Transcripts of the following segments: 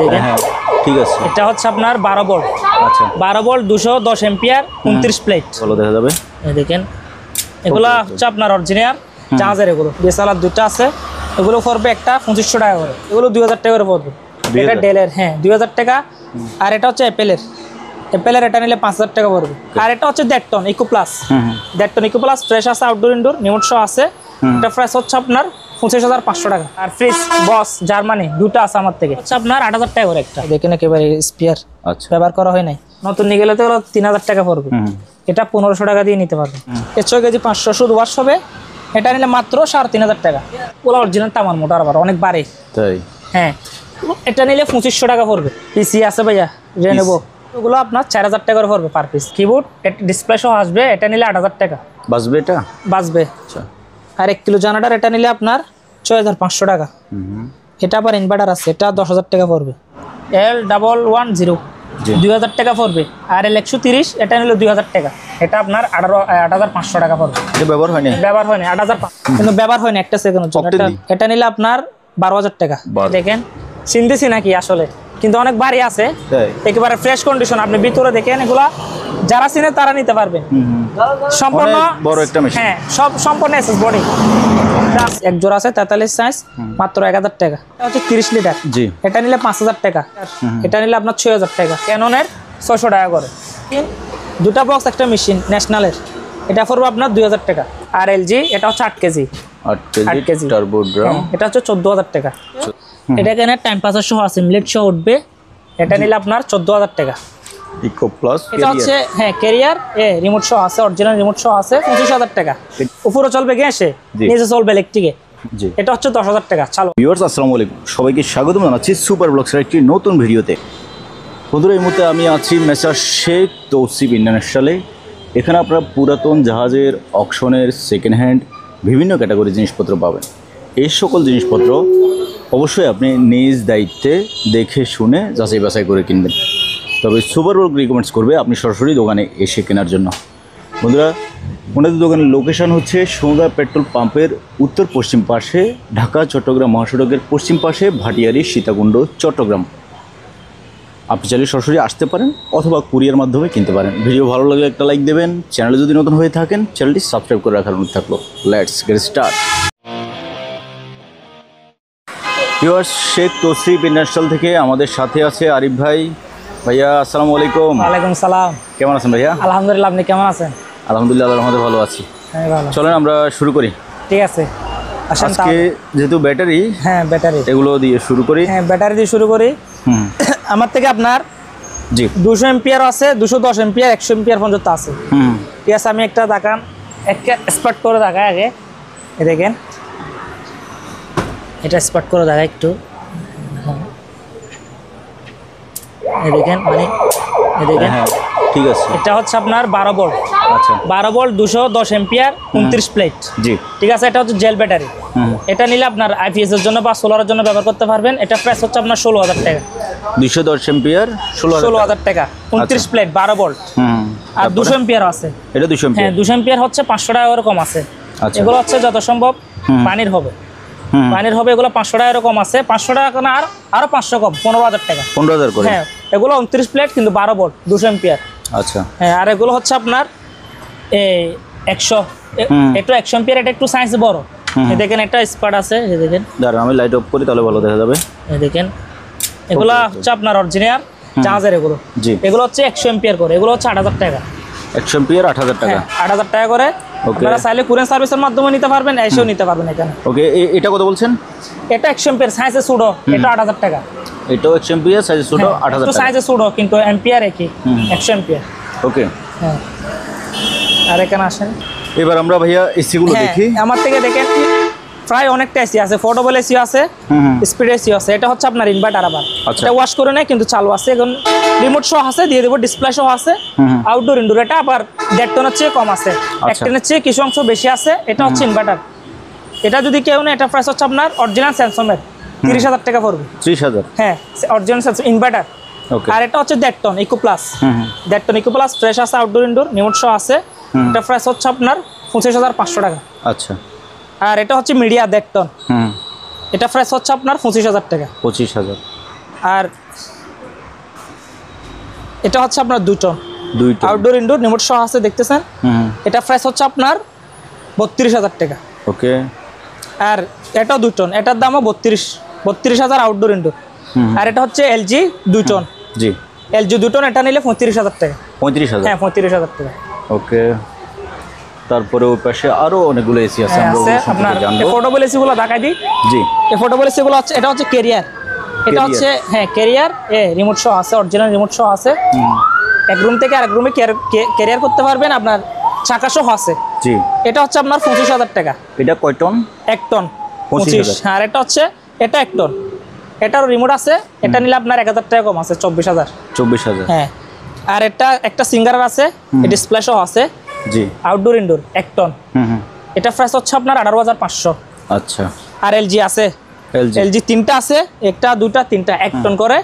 দেখেন ঠিক আছে, এটা হচ্ছে আপনার 12 ভোল্ট। আচ্ছা 12 ভোল্ট 210 এম্পিয়ার 29 প্লেট। ভালো দেখা যাবে। দেখেন এগুলা হচ্ছে আপনার অরিজিনাল চার্জার, এগুলো ডিএসএলআর দুটো আছে। এগুলো পড়বে একটা 2500 টাকা করে, এগুলো 2000 টাকা করে পড়বে। এটা ডেলের, হ্যাঁ 2000 টাকা। আর এটা হচ্ছে অ্যাপেলের, এটা নিলে 5000 টাকা পড়বে। আর এটা হচ্ছে Decton eco plus, Decton eco plus fresh আছে, আউটডোর ইনডোর রিমোট সহ আছে। এটা প্রাইস হচ্ছে আপনার 25500 টাকা। আর ফ্রিজ বস জার্মানি দুটো আছে আমার থেকে, হচ্ছে আপনার 8000 টাকা করে একটা। দেখেন একেবারে স্পিয়ার, আচ্ছা ব্যবহার করা হয় নাই, নতুন নিয়ে গেলে তো 3000 টাকা পড়বে। এটা 1500 টাকা দিয়ে নিতে পারবে। 6 কেজি 500 শুধু ওয়াশ হবে। এটা নিলে মাত্র 3500 টাকা। ওলা অরিজিনাল টামার মোটর, আবার অনেক বাড়ে তাই। হ্যাঁ, এটা নিলে 2500 টাকা পড়বে। পিসি আছে ভাইয়া, নেবো ওগুলো আপনার 4000 টাকা করে পড়বে পার পিস। কিবোর্ড ডিসপ্লে সহ আসবে, এটা নিলে 8000 টাকা বাজবে। এটা বাজবে। আচ্ছা। আর 1 কিলো জানাটার এটা নিলে আপনার 6500 টাকা। এটা আবার ইনভার্টার আছে, এটা 10000 টাকা পড়বে। L110 2000 টাকা পড়বে। আর L130 এটা নিলে 2000 টাকা। এটা আপনার 8500 টাকা পড়বে। এটা ব্যবহার হয়নি, 8500, কিন্তু ব্যবহার হয়নি একটা সেকেন্ডের জন্য। এটা নিলে আপনার 12000 টাকা। দেখেন চিনতেছি নাকি আসলে, কিন্তু অনেক বাড়ি আছে, একেবারে ফ্রেশ কন্ডিশন। আপনি ভিতরে দেখেন, এগুলা যারা চিনে তারা নিতে পারবেন। সম্পূর্ণ বড় একটা মেশিন, হ্যাঁ সব সম্পূর্ণ এসএস বডি। এক জোড়া আছে 43 সাইজ, মাত্র 1000 টাকা। এটা হচ্ছে 30 লিটার, এটা নিলে 5000 টাকা। এটা নিলে আপনার 6000 টাকা। ক্যাননের 600 টাকা করে। দুটা বক্স একটা মেশিন ন্যাশনালের, এটা পড়বে আপনার 2000 টাকা। আর এলজি এটা হচ্ছে 8 কেজি, 8 কেজি টার্বো ড্রাম, এটা হচ্ছে 14000 টাকা। এটা কেন টাইম পাসার সহ আছে, মিলেট সহ উঠবে। এটা নিলে আপনার 14000 টাকা। ইকো প্লাস এটা হচ্ছে হ্যাঁ ক্যারিয়ার, রিমোট সহ আছে, অরিজিনাল রিমোট সহ আছে, 25000 টাকা। উপরে চলবে গ্যাসে, নিচে চলবে ইলেকট্রিকে। এটা হচ্ছে 10000 টাকা। চালো ভিউয়ার্স, আসসালামু আলাইকুম, সবাইকে স্বাগতম জানাচ্ছি সুপার ব্লগসের একটি নতুন ভিডিওতে। বন্ধুরা, এই মুহূর্তে আমি আছি মেসার শেখ তৌসিফ ইন্টারন্যাশনালে। এখানে আপনারা পুরাতন জাহাজের, অকশনের, সেকেন্ড হ্যান্ড বিভিন্ন ক্যাটাগরি জিনিসপত্র পাবেন। এই সকল জিনিসপত্র অবশ্যই আপনি নিজ দায়িত্বে দেখে শুনে যাচাই বাছাই করে কিনবেন। তবে সুপার ব্লগ রিকমেন্ডস করবে আপনি সরাসরি দোকানে এসে কেনার জন্য। বন্ধুরা, ওনাদের দোকানের লোকেশন হচ্ছে সোনাদা পেট্রোল পাম্পের উত্তর পশ্চিম পাশে, ঢাকা চট্টগ্রাম মহাসড়কের পশ্চিম পাশে, ভাটিয়ারি, সীতাকুণ্ড, চট্টগ্রাম। আপনি চাইলে সরাসরি আসতে পারেন অথবা কুরিয়ার মাধ্যমে কিনতে পারেন। ভিডিও ভালো লাগলে একটা লাইক দেবেন। চ্যানেলে যদি নতুন হয়ে থাকেন চ্যানেলটি সাবস্ক্রাইব করে রাখার অনুরোধ থাকলো। Let's get start. Viewers, Sheikh Tausif international থেকে আমাদের সাথে আছে আরিফ ভাই। ভাইয়া আসসালামু আলাইকুম। ওয়ালাইকুম সালাম। কেমন আছেন ভাইয়া? আলহামদুলিল্লাহ, আপনি কেমন আছেন? আলহামদুলিল্লাহ, আল্লাহর রহমতে ভালো আছি। চলেন আমরা শুরু করি। ঠিক আছে, আজকে যেহেতু ব্যাটারি, হ্যাঁ ব্যাটারি, এগুলো দিয়ে শুরু করি। হ্যাঁ ব্যাটারি দিয়ে শুরু করি। আমার থেকে আপনার 200 এম্পিয়ার আছে, 210 এম্পিয়ার, 100 এম্পিয়ার পর্যন্ত আছে। ঠিক আছে, আমি একটা দেখান, একটা স্পার্ট করে দেখাই আগে। দেখেন এটা স্পার্ট করে দেখাই একটু। দেখেন মানে দেখেন, ঠিক আছে। এটা হচ্ছে আপনার 12 ভোল্ট। আচ্ছা, 12 ভোল্ট 210 এম্পিয়ার 29 প্লেট। জি ঠিক আছে। এটা হচ্ছে জেল ব্যাটারি। এটা নিলে আপনার আইপিএস এর জন্য বা সোলারের জন্য ব্যবহার করতে পারবেন। এটা প্রাইস হচ্ছে আপনার 16000 টাকা। 210 এম্পিয়ার 16000 টাকা, 29 প্লেট 12 ভোল্ট। আর 200 এম্পিয়ার আছে, এটা 200 এম্পিয়ার। হ্যাঁ 200 এম্পিয়ার হচ্ছে 500 টাকা করে কম আছে। এগুলো হচ্ছে যত সম্ভব পানির হবে, পানির হবে। এগুলো 500 টাকা এরকম আছে, 500 টাকা না, আরো 500 কম, 15000 টাকা। 15000 করে। হ্যাঁ, এগুলো 29 প্লেট কিন্তু 12 ভোল্ট 200 এম্পিয়ার। আচ্ছা, হ্যাঁ। আর এগুলো হচ্ছে আপনার 100, একটু 100 এম্পিয়ার, এটা একটু সাইজ বড়। দেখেন একটা স্পার্ট আছে, দেখেন। দাঁড়ান আমি লাইট অফ করি, তাহলে ভালো দেখা যাবে। দেখেন এগুলো হচ্ছে আপনার অরিজিনাল জাহাজের। এগুলো এগুলো হচ্ছে 100 এম্পিয়ার করে, এগুলো হচ্ছে 8000 টাকা। 100 এম্পিয়ার 8000 টাকা। 8000 টাকা করে। আপনারা চাইলে কুরিয়ার সার্ভিসের মাধ্যমে নিতে পারবেন, এসেও নিতে পারবেন এখানে। ওকে, এটা কত বলছেন? এটা 100 এম্পিয়ার, সাইজে ছোট, এটা 8000 টাকা। এটাও 100 এম্পিয়ার, সাইজে ছোট, 8000 টাকা। সাইজে ছোট কিন্তু এম্পিয়ার একই, 100 এম্পিয়ার। ওকে, হ্যাঁ। আর এখানে আসেন, এবার আমরা ভাইয়া এসি গুলো দেখি। আমার থেকে দেখেন প্রায় অনেকটা এসি আছে, পোর্টেবল এসি আছে, স্পিড এসি আছে। এটা হচ্ছে আপনার ইনভার্টার। আবার এটা ওয়াশ করে নেয় কিন্তু চালু আছে, এখন রিমোট সহ আছে, দিয়ে দেবো, ডিসপ্লে সহ আছে, আউটডোর ইনডোর। এটা আবার 1.5 টনের চেয়ে কম আছে, 1 টনের চেয়ে কিছু অংশ বেশি আছে। এটা হচ্ছে ইনভার্টার। এটা যদি কেউ নেয়, এটা প্রাইস হচ্ছে আপনার অরিজিনাল স্যামসাংয়ের 30000 টাকা পড়বে। 30000? হ্যাঁ, অরিজিনাল স্যামসাং ইনভার্টার। আর এটা হচ্ছে 1.5 ton eco plus, 1.5 ton eco plus fresh আছে, আউটডোর ইনডোর রিমোট সহ আছে। এটা প্রাইস হচ্ছে আপনার 25500 টাকা। আচ্ছা। আর এটা হচ্ছে মিডিয়া 1.5 টন, এটা প্রাইস হচ্ছে আপনার 25000 টাকা। 25000। আর এটা হচ্ছে আপনার 2 টন আউটডোর ইনডোর রিমোট সহ আছে দেখতেছেন। এটা প্রাইস হচ্ছে আপনার 32,000 টাকা। ওকে। আর এটাও 2 টন, এটার দামও 32,000 আউটডোর ইনডোর। আর এটা হচ্ছে এলজি 2 টন। জি, এলজি 2 টন, এটা নিলে 35,000 টাকা। 35,000? হ্যাঁ 35,000 টাকা। ওকে। তারপরে ওই পাশে আরো অনেকগুলো এসি আছে, আমরা ওগুলো আপনার সম্পর্কে জানবো। এফোর্ডেবল এসি গুলো দেখাই দিই। জি, এফোর্ডেবল এসি গুলো হচ্ছে, এটা হচ্ছে ক্যারিয়ার, এটা হচ্ছে হ্যাঁ ক্যারিয়ার, রিমোট সহ আছে, অরিজিনাল রিমোট সহ আছে। এক রুম থেকে আরেক রুমে ক্যারিয়ার করতে পারবেন, আপনার চাকা সহ আছে। জি। এটা হচ্ছে আপনার 25,000 টাকা। এটা কয় টন? 1 টন 25,000। আর এটা হচ্ছে, এটা 1 টন, এটারও রিমোট আছে। এটা নিলে আপনার 1,000 টাকা কম আছে, 24,000। 24,000? হ্যাঁ। আর এটা একটা সিঙ্গারার আছে, ডিসপ্লে সহ আছে। জি। Outdoor indoor 1 ton. এটা প্রাইস হচ্ছে আপনার 18,500। আচ্ছা। আর এলজি আছে, এলজি 3টা আছে, 1টা 2টা 3টা 1 টন করে।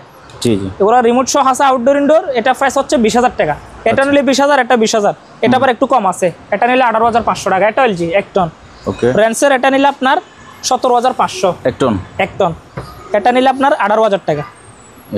জি জি। এগুলো রিমোট সহ আছে আউটডোর ইনডোর। এটা প্রাইস হচ্ছে 20,000 টাকা। এটা নিলে 20,000, এটা 20,000। এটা আবার একটু কম আছে, এটা নিলে 18,500 টাকা। এটা এলজি 1 টন। ওকে। রেন্সের এটা নিলে আপনার 17,500। 1 টন? 1 টন। এটা নিলে আপনার 18,000 টাকা।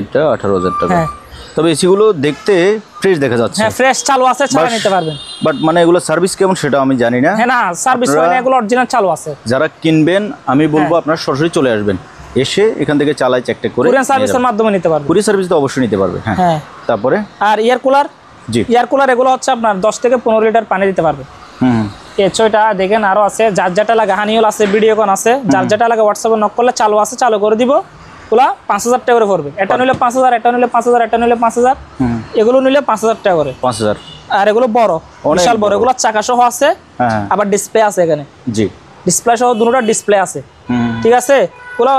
এটা 18,000 টাকা। হ্যাঁ। তবে এসিগুলো দেখতে ফ্রেশ দেখা যাচ্ছে। হ্যাঁ ফ্রেশ চালু আছে, ছাড়া নিতে পারবেন। বাট মানে এগুলো সার্ভিস কেমন সেটা আমি জানি না। হ্যাঁ না, সার্ভিস হয় না, এগুলো অরিজিনাল চালু আছে। যারা কিনবেন আমি বলবো আপনারা সরাসরি চলে আসবেন, এসে এখান থেকে চালাই চেকটা করে কুরিয়ার সার্ভিসের মাধ্যমে নিতে পারবেন। কুরিয়ার সার্ভিস তো অবশ্যই নিতে পারবে। হ্যাঁ। হ্যাঁ। তারপরে আর এয়ার কুলার, জি, এয়ার কুলার এগুলো হচ্ছে আপনার 10 থেকে 15 লিটার পানি দিতে পারবে। এটা দেখেন আরো আছে, যার যেটা লাগে হানিওল আছে, ভিডিওকন আছে, যার যেটা লাগে হোয়াটসঅ্যাপে নক করলে চালু আছে, চালু করে দিব। ওগুলা 5,000 টাকা করে পড়বে। এটা নিলে 5,000, এটা নিলে 5,000, এটা নিলে 5,000, এগুলো নিলে 5,000 টাকা করে। 5,000? আর এগুলো বড়, বিশাল বড়, এগুলো চাকা সহ আছে। হ্যাঁ। আবার ডিসপ্লে আছে এখানে। জি। ডিসপ্লে সহ দুটোটা ডিসপ্লে আছে। ঠিক আছে। এগুলো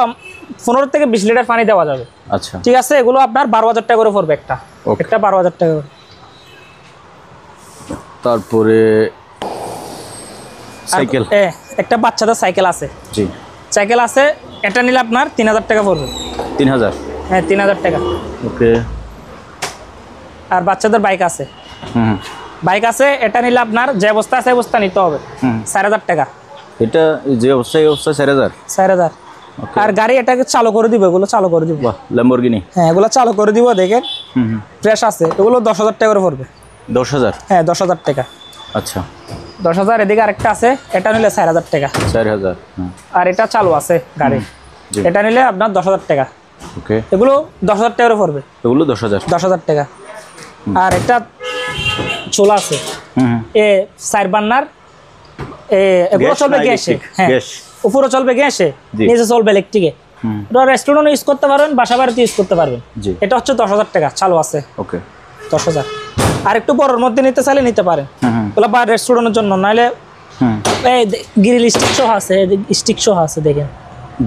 15 থেকে 20 লিটার পানি দেওয়া যাবে। আচ্ছা। ঠিক আছে। এগুলো আপনার 12,000 টাকা করে পড়বে একটা। একটা 12,000 টাকা করে। তারপরে সাইকেল, একটা বাচ্চাদের সাইকেল আছে। জি। সাইকেল আছে, এটা নিলে আপনার 3,000 টাকা পড়বে। 3,000? হ্যাঁ 3,000 টাকা। ওকে। আর বাচ্চাদের বাইক আছে, বাইক আছে, এটা নিলে আপনার যে অবস্থা আছে অবস্থা নিতে হবে। 4,000 টাকা। এটা যে অবস্থায় 4,000? 4,000। আর গাড়ি এটাকে চালু করে দিব, এগুলো চালু করে দিব। বাহ, ল্যাম্বরগিনি? হ্যাঁ এগুলো চালু করে দিব, দেখেন ফ্রেশ আছে। এগুলো 10,000 টাকা করে পড়বে। 10,000? হ্যাঁ 10,000 টাকা। আচ্ছা। 10,000। এদিকে আরেকটা আছে, এটা নিলে 4,000 টাকা। 4,000? আর এটা চালু আছে গাড়ি, এটা নিলে আপনার 10,000 টাকা। ওকে। এগুলো 10,000 টাকা করে পড়বে। এগুলো 10,000? 10,000 টাকা। আর একটা চুলা আছে, 4 বার্নার, এগুলো চলবে গ্যাসে। হ্যাঁ, উপরে চলবে গ্যাসে, নিচে চলবে ইলেকট্রিকে। রেস্টুরেন্টে ইউজ করতে পারবেন, বাসা বাড়িতে ইউজ করতে পারবেন। এটা হচ্ছে 10,000 টাকা, চালু আছে। ওকে। 10,000। আর একটু বড়র মধ্যে নিতে চাইলে নিতে পারেন, ওগুলো বা রেস্টুরেন্টের জন্য। নাহলে গ্রিল স্টিক সহ আছে, স্টিক সহ আছে, দেখেন।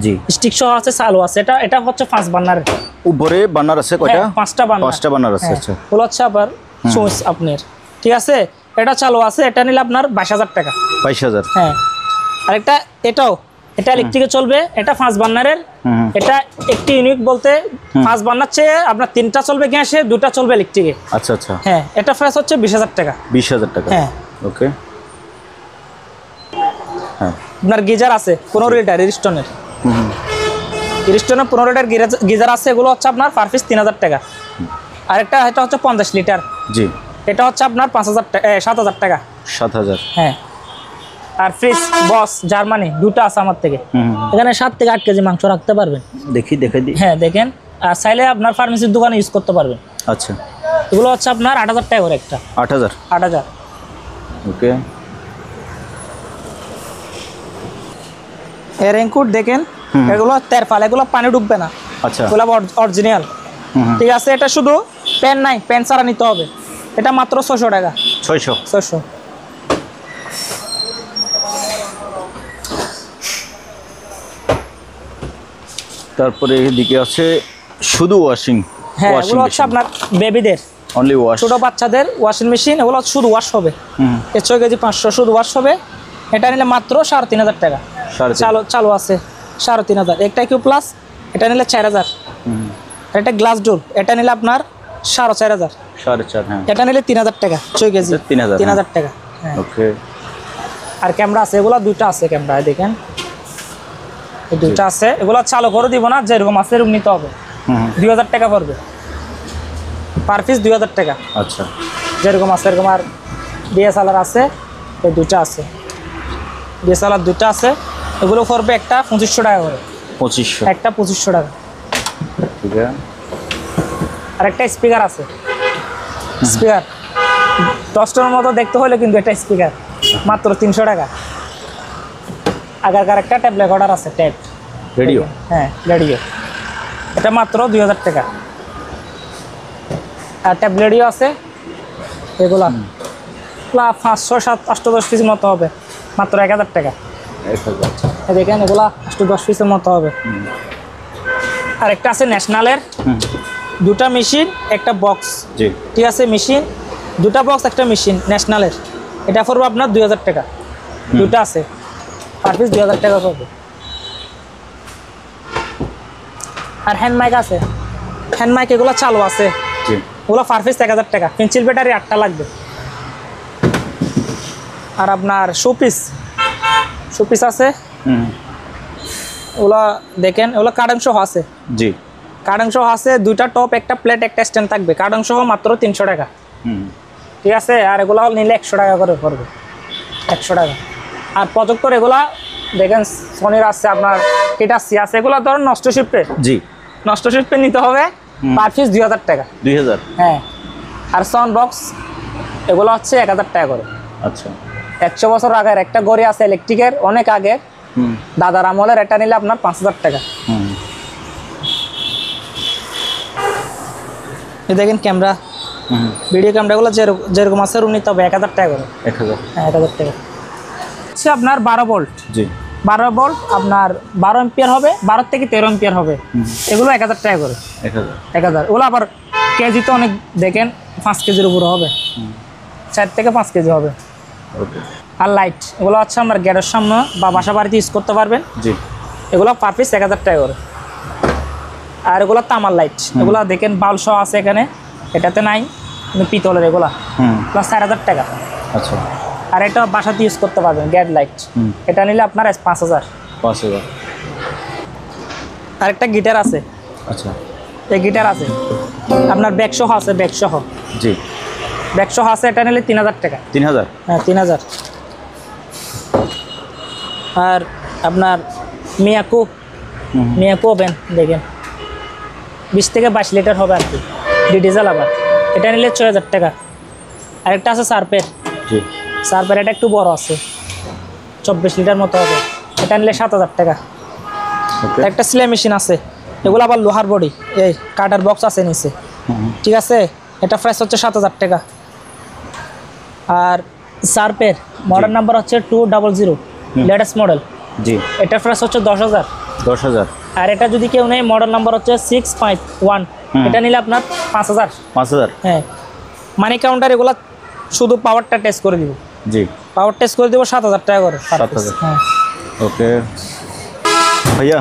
জি, স্টিক সহ আছে, চালু আছে। এটা হচ্ছে 5 বার্নারের। উপরে বার্নার আছে কয়টা? 5টা বার্নার। 5টা বার্নার আছে। আচ্ছা। ওগুলো হচ্ছে আবার সুইচ আপনার। ঠিক আছে। এটা চালু আছে, এটা নিলে আপনার 22,000 টাকা। 22,000? হ্যাঁ। আর এটাও এটা ইলেকট্রিকে চলবে, এটা 5 বার্নারের। এটা একটি ইউনিক বলতে 5 বার্নার চেয়ে আপনার 3টা চলবে গ্যাসে, 2টা চলবে ইলেকট্রিকে। আচ্ছা আচ্ছা। হ্যাঁ। এটা প্রাইস হচ্ছে 20,000 টাকা। 20,000 টাকা? হ্যাঁ। ওকে। হ্যাঁ। আপনার গিজার আছে 15 লিটার রিস্টনের। রিস্টনের 15 লিটার গিজার আছে, এগুলো হচ্ছে আপনার পার পিস 3,000 টাকা। আর এটা হচ্ছে 50 লিটার। জি। এটা হচ্ছে আপনার 5,000 টাকা, 7,000 টাকা। 7,000? হ্যাঁ। আর ফ্রিজ বস জার্মানি 2টা আছে আমার থেকে। এখানে 7 থেকে 8 কেজি মাংস রাখতে পারবেন। দেখি, দেখাই দিই। হ্যাঁ দেখেন। আর চাইলে আপনার ফার্মেসির দোকানে ইউজ করতে পারবেন। আচ্ছা। এগুলো হচ্ছে আপনার 8,000 টাকা করে একটা। 8,000? 8,000। ওকে। এর রেইনকোট দেখেন, এগুলো তেরপাল, এগুলো পানি ঢুকবে না। আচ্ছা। এগুলো অরিজিনাল। ঠিক আছে। এটা শুধু প্যান নাই, প্যান ছাড়া নিতে হবে। এটা মাত্র 600 টাকা। 600? তারপরে এদিকে আছে শুধু ওয়াশিং। হ্যাঁ এগুলো হচ্ছে আপনার বেবিদের, অনলি ওয়াশ, ছোট বাচ্চাদের ওয়াশিং মেশিন। এগুলো শুধু ওয়াশ হবে। 6 কেজি 500 শুধু ওয়াশ হবে। এটা নিলে মাত্র 3,500 টাকা। চালু আছে 3,500। একটা কিউ প্লাস, এটা নিলে 4,000। এটা গ্লাস ডোর, এটা নিলে আপনার 4,500। 4,500? হ্যাঁ। এটা নিলে 3,000 টাকা। 6 কেজি 3,000 টাকা। হ্যাঁ। ওকে। আর ক্যামেরা আছে, এগুলো 2টা আছে ক্যামেরা, দেখেন এই 2টা আছে। এগুলো চালু করে দিব না, যেরকম আছে এরকম নিতে হবে। 2000 টাকা পড়বে পার পিস, 2000 টাকা। আচ্ছা, যেরকম আছে এরকম। আর ডিএসএলআর আছে, এই দুইটা আছে, ডিএসএলআর দুইটা আছে, এগুলো পড়বে একটা 2500 টাকা করে। 2500 একটা 2500 টাকা। ঠিক আছে। আর একটা স্পিকার আছে, স্পিকার টস্টের মতো দেখতে হলে কিন্তু এটা স্পিকার, মাত্র 300 টাকা। আগেরকার একটা ট্যাব রেকর্ডার আছে, ট্যাব রেডিও, হ্যাঁ রেডিও, এটা মাত্র 2000 টাকা। আর ট্যাব রেডিও আছে এগুলা 500, 7, 8, 10 পিস মতো হবে, মাত্র 1000 টাকা। 1000। দেখেন এগুলা 8, 10 পিসের মতো হবে। আর একটা আছে ন্যাশনালের, দুটা মেশিন একটা বক্স, জি ঠিক আছে, মেশিন দুটা বক্স একটা মেশিন ন্যাশনালের, এটা পড়বে আপনার 2000 টাকা। দুটা আছে, পার পিস 2000 টাকা পড়বে। আর হ্যান্ড মাইক আছে, হ্যান্ড মাইক এগুলো চালু আছে, জি ওগুলো পার পিস 1000 টাকা। পেন্সিল ব্যাটারি 8টা লাগবে। আর আপনার শোপিস আছে, ওগুলো দেখেন, ওগুলো কার্টন সহ আছে, জি কার্টন সহ আছে, দুইটা টপ একটা প্লেট একটা স্ট্যান্ড থাকবে, কার্টন সহ মাত্র 300 টাকা। ঠিক আছে। আর এগুলো নিলে 100 টাকা করে পড়বে, 100 টাকা। আর প্রজেক্টর এগুলা দেখেন সোনির আছে, আপনার হিটাচি আছে, এগুলো ধরুন নষ্ট শিল্পে, জি নষ্ট শিল্পে নিতে হবে, পার পিস 2000 টাকা। 2000। হ্যাঁ। আর সাউন্ড বক্স এগুলো হচ্ছে 1000 টাকা করে। আচ্ছা, 100 বছর আগের একটা গড়ি আছে ইলেকট্রিকের, অনেক আগে, দাদার আমলের, এটা নিলে আপনার 5000 টাকা। এই দেখেন ক্যামেরা, ভিডিও ক্যামেরাগুলো যেরকম আছে রুম নিতে হবে 1000 টাকা করে। 1000। হ্যাঁ 1000 টাকা। হচ্ছে আপনার 12 ভোল্ট, জি 12 ভোল্ট আপনার 12 এম্পিয়ার হবে, 12 থেকে 13 এম্পিয়ার হবে, এগুলো 1000 টাকা করে। 1000 ওগুলো আবার কেজি তো অনেক, দেখেন 5 কেজির উপরে হবে, 4 থেকে 5 কেজি হবে। ওকে। আর লাইট এগুলো হচ্ছে আমার গেটের সামনে বা বাসা বাড়িতে ইউজ করতে পারবেন, জি এগুলো পার পিস 1000 টাকা করে। আর এগুলো তামার লাইট, এগুলো দেখেন বাল্ব সহ আছে এখানে, এটাতে নাই কিন্তু পিতলের, এগুলা প্লাস 4000 টাকা। আচ্ছা। আর এটা বাসাতে ইউজ করতে পারবেন গেট লাইট, এটা নিলে আপনার 5000। 5000। আর একটা গিটার আছে, আচ্ছা, এই গিটার আছে আপনার ব্যাগ সহ আছে, ব্যাগ সহ, জি ব্যাগ সহ আছে, এটা নিলে 3000 টাকা। 3000। হ্যাঁ 3000। আর আপনার মিয়াকো ওভেন দেখেন 20 থেকে 22 লিটার হবে আর কি, ডিজেল আবার, এটা নিলে 6000 টাকা। আরেকটা আছে সার্পের, জি সার্পের, এটা একটু বড় আছে, 24 লিটার মতো হবে, এটা নিলে 7000 টাকা। ওকে। একটা সেলাই মেশিন আছে, এগুলো আবার লোহার বডি, এই কাটার বক্স আছে নিচে, ঠিক আছে, এটা প্রাইস হচ্ছে 7000 টাকা। আর সার্পের মডেল নাম্বার হচ্ছে 200, লেটেস্ট মডেল, জি এটার প্রাইস হচ্ছে 10,000। 10000। আর এটা যদি কেউ নেয়, মডেল নাম্বার হচ্ছে 651, এটা নিলে আপনার 5000। 5000। হ্যাঁ। মানি কাউন্টার এগুলা শুধু পাওয়ারটা টেস্ট করে দিব, জি পাওয়ার টেস্ট করে দিব 7000 টাকা করে। 7000। হ্যাঁ। ওকে ভাইয়া,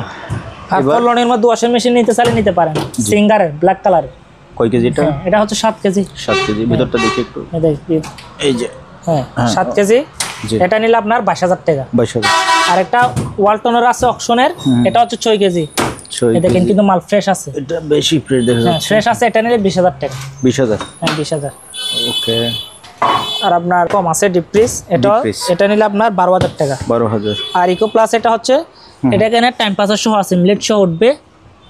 আর কলনের মধ্যে ওয়াশিং মেশিন নিতে চাইলে নিতে পারেন, সিঙ্গারের ব্ল্যাক কালারের। কয় কেজি এটা? এটা হচ্ছে 7 কেজি। 7 কেজি। ভিতরটা দেখি একটু। এই যে, হ্যাঁ 7 কেজি, জি এটা নিলে আপনার 22000 টাকা। 22000। আর একটা ওয়ালটনের আছে অকশনের, এটা হচ্ছে 6 কেজি। 6 দেখেন কিন্তু মাল ফ্রেশ আছে, এটা বেশি ফ্রেশ দেখা হ্যাঁ যাচ্ছে। ফ্রেশ আছে, এটা নিলে 20000 টাকা। 20000। হ্যাঁ 20000। ওকে। আর আপনার কম আছে ডিপ ফ্রিজ, এটা নিলে আপনার 12000 টাকা। 12000। আর ইকো প্লাস এটা হচ্ছে, এটা এখানে টাইম পাসের সহ আছে, মিলেট সহ উঠবে,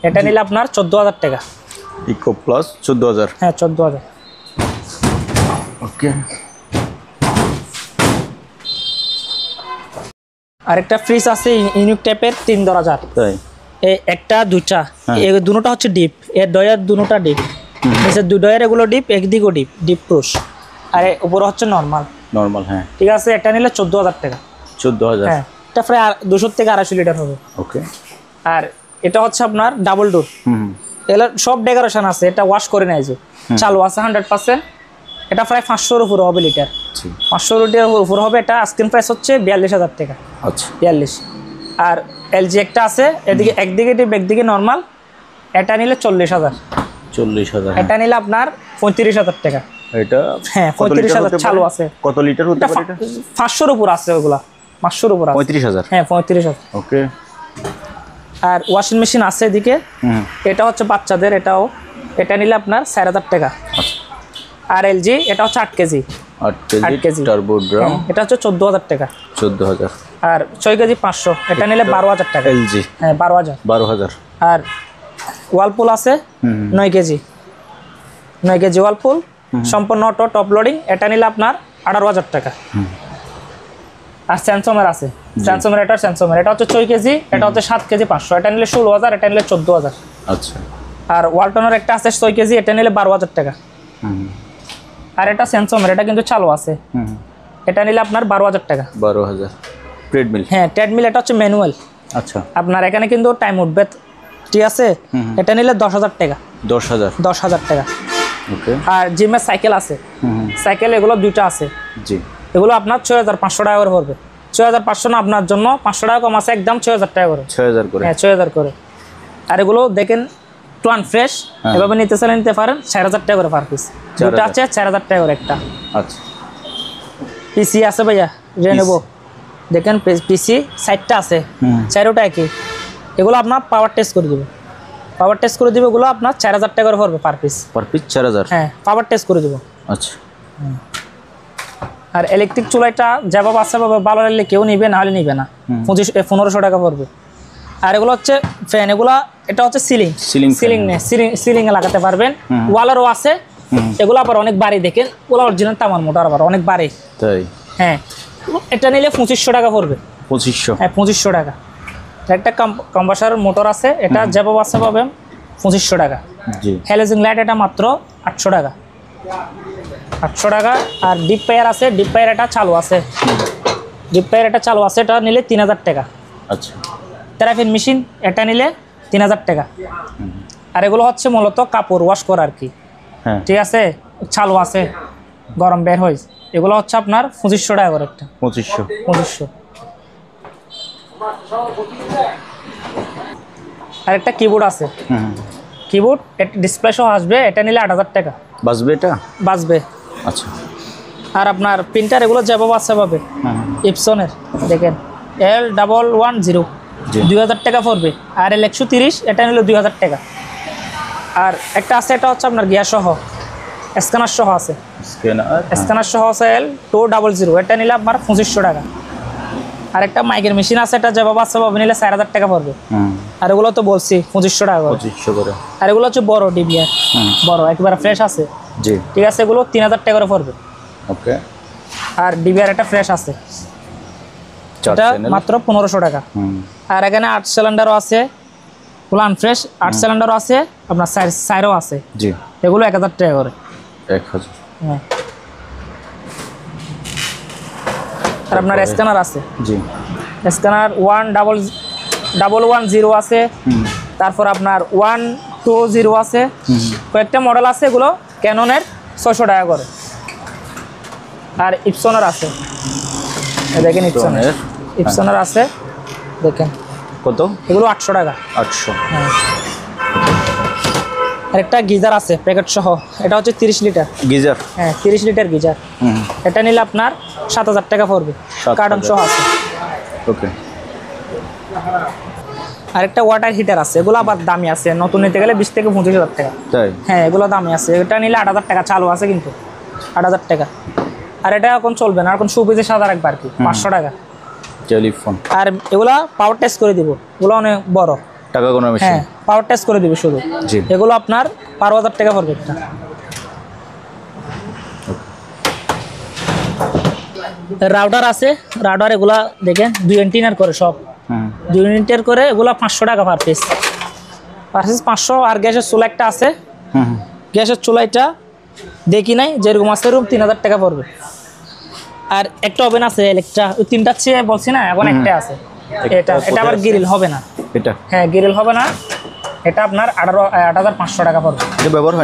এটা নিলে আপনার 14000 টাকা। Eco plus 14000। হ্যাঁ 14000। ওকে। আরেকটা ফ্রিজ আছে ইউনিক টাইপের 3 দরজার, তাই এই একটা দুইটা, এই দুটোটা হচ্ছে ডিপ, এর ডয়ার দুটোটা ডিপ, নিচে দুই ডয়ার এগুলো ডিপ, একদিকও ডিপ পুশ, আর উপরে হচ্ছে নরমাল। হ্যাঁ ঠিক আছে, এটা নিলে 14000 টাকা। 14000। হ্যাঁ, এটা প্রায় 200 থেকে 250 লিটার হবে। ওকে। আর এটা হচ্ছে আপনার ডাবল ডোর, এগুলো সব ডেকোরেশন আছে, এটা ওয়াশ করে নেয় যে, চালু আছে 100%, এটা প্রায় 500-এর উপরে হবে লিটার, 500 লিটার উপরে হবে। এটা আস্কিং প্রাইস হচ্ছে 42000 টাকা। আচ্ছা 42। আর এলজি একটা আছে, এদিকে একদিকে ডিপ একদিকে নরমাল, এটা নিলে 40000। 40000। এটা নিলে আপনার 35000 টাকা। এটা হ্যাঁ 35000 চালু আছে। কত লিটার হতে পারে এটা? 500-এর উপর আছে, ওগুলা 500-এর উপর আছে। 35000। হ্যাঁ 35000। ওকে। আর ওয়াশিং মেশিন আছে এদিকে, এটা হচ্ছে বাচ্চাদের, এটা নিলে আপনার 4000 টাকা। আর এলজি এটা হচ্ছে 8 কেজি, 8 কেজি টার্বো ড্রাম, এটা হচ্ছে 14000 টাকা। 14000। আর 6 কেজি 500, এটা নিলে 12000 টাকা। এলজি, হ্যাঁ 12000। আর ওয়ালপুল আছে 9 কেজি, 9 কেজি ওয়ালপুল, সম্পূর্ণ অটো, টপ লোডিং, এটা নিলে আপনার 18000 টাকা। আর স্যামসংয়ের আছে, স্যামসংয়ের এটা হচ্ছে 6 কেজি, এটা হচ্ছে 7 কেজি 500, এটা নিলে 16000, এটা নিলে 14000। আচ্ছা। আর ওয়ালটনের একটা আছে 6 কেজি, এটা নিলে 12000 টাকা। আর এটা স্যামসংয়ের, এটা কিন্তু চালু আছে, এটা নিলে আপনার 12000 টাকা। 12000। ট্রেডমিল, হ্যাঁ ট্রেডমিল, এটা হচ্ছে ম্যানুয়াল। আচ্ছা। আপনার এখানে কিন্তু টাইম উঠবে, ঠিক আছে। এটা নিলে 10000 টাকা। 10000 টাকা। ওকে। আর জিমের সাইকেল আছে, সাইকেল এগুলো দুইটা আছে, জি। এগুলো আপনার 6500 টাকা করে পড়বে। 6500 না, আপনার জন্য 500 টাকা কম আছে, একদম 6000 টাকা করে। 6000 করে, হ্যাঁ 6000 করে। আর এগুলো দেখেন টোয়ান ফ্রেশ, এভাবে নিতে চাইলে নিতে পারেন, 4000 টাকা করে পার পিস। দুটো আছে 4000 টাকা করে একটা। আচ্ছা। পিসি আছে ভাইয়া, রেনেবো দেখেন, পিসি 60টা আছে, 4টা একই। এগুলো আপনার পাওয়ার টেস্ট করে দিবে, এগুলো আপনার 4000 টাকা করে পড়বে পার পিস। 4000? হ্যাঁ পাওয়ার টেস্ট করে দিব। আচ্ছা। আর ইলেকট্রিক চুলাইটা যেভাবে আছে ভালো লাগলে কেউ নিবে, না হলে নিবে না, 1500 টাকা পড়বে। আর এগুলো হচ্ছে ফ্যান, এটা হচ্ছে সিলিং এ লাগাতে পারবেন, ওয়ালেরও আছে। এগুলো আবার অনেক বাড়ি, দেখেন ওগুলো অরিজিনাল তামার মোটর, আবার অনেক বাড়ি। তাই? হ্যাঁ। এটা নিলে 2500 টাকা পড়বে। 2500? হ্যাঁ 2500 টাকা। একটা কম্বাসার মোটর আছে, এটা যেভাবে আছে পাবেন 2500 টাকা। জি। হ্যালোজেন লাইট এটা মাত্র 800 টাকা। 800 টাকা। আর ডিপ পায়ার আছে, ডিপ পায়ার এটা চালু আছে, এটা নিলে 3000 টাকা। আচ্ছা। তেরাফিন মেশিন, এটা নিলে 3000 টাকা। আর এগুলো হচ্ছে মূলত কাপড় ওয়াশ করা আর কি, ঠিক আছে, চালু আছে, গরম বের হয়। এগুলো হচ্ছে আপনার 2500 টাকা করে একটা। 2500। আর একটা কিবোর্ড আছে, কিবোর্ড ডিসপ্লে সহ আসবে, এটা নিলে 8000 টাকা। বাজবে? এটা বাজবে। আচ্ছা। আর আপনার প্রিন্টার এগুলো যেভাবে আছে পাবে, ইপসনের দেখেন L110, 2000 টাকা পড়বে। আর L130, এটা নিলে 2000 টাকা। আর একটা আছে, এটা হচ্ছে আপনার গিয়ার সহ, স্ক্যানার সহ আছে, L200, এটা নিলে আপনার 2500 টাকা। আর একটা মাইকের মেশিন আছে, এটা যেভাবে আছে পাবে, নিলে 4000 টাকা পড়বে। আর এগুলো তো বলছি 2500 টাকা করে। আর এগুলো হচ্ছে বড় ডিবিআর, বড় একবার ফ্রেশ আছে, ঠিক আছে, এগুলো 3000 টাকা করে পড়বে। ওকে। আর ডিবিআর একটা ফ্রেশ আছে, এটা মাত্র 1500 টাকা। আর এখানে 8 সিলিন্ডারও আছে, ওগুলো আনফ্রেশ, 8 সিলিন্ডারও আছে, আপনার সাইরও আছে, এগুলো 1000 টাকা করে। 1000। হ্যাঁ। আর আপনার স্ক্যানার আছে, স্ক্যানার 1110 আছে, তারপর আপনার 120 আছে, কয়েকটা মডেল আছে, এগুলো ক্যাননের 600 টাকা করে। আর ইপসনের আছে, দেখেন ইপসনের আছে, দেখেন কত, এগুলো 800 টাকা। 800। হ্যাঁ। আরেকটা গিজার আছে প্যাকেট সহ, এটা হচ্ছে 30 লিটার গিজার। হ্যাঁ 30 লিটার গিজার, এটা নিলে আপনার 7000 টাকা পড়বে, কার্টন সহ আছে। ওকে। আরেকটা ওয়াটার হিটার আছে, এগুলো আবার দামি আছে, নতুন নিতে গেলে 20 থেকে 25000 টাকা। তাই? হ্যাঁ এগুলো দামি আছে, এটা নিলে 8000 টাকা, চালু আছে কিন্তু 8000 টাকা। আর এটা এখন চলবে না, এখন সুবিধে সাদা রাখবে আর কি, 500 টাকা টেলিফোন। আর এগুলা পাওয়ার টেস্ট করে দিব, এগুলো অনেক বড় টাকা গোনা মেশিন। হ্যাঁ পাওয়ার টেস্ট করে দিবে শুধু, এগুলো আপনার 12000 টাকা পড়বে একটা। রাউটার আছে, রাউটার এগুলা দেখেন 2 এন্টিনার করে, সব 2 এন্টিনার করে, এগুলা 500 টাকা পার পিস, 500। আর গ্যাসের চুলা একটা আছে, গ্যাসের চুলাইটা দেখি নাই, যেরকম আছে এরকম 3000 টাকা পড়বে। আর একটা ওভেন আছে ইলেকট্রা, ওই 3টার চেয়ে বলছি না, এখন একটা আছে, এটা আবার গ্রিল হবে না, এটা হ্যাঁ গ্রিল হবে না, এটা আপনার 8500 টাকা পড়বে। এটা ব্যবহার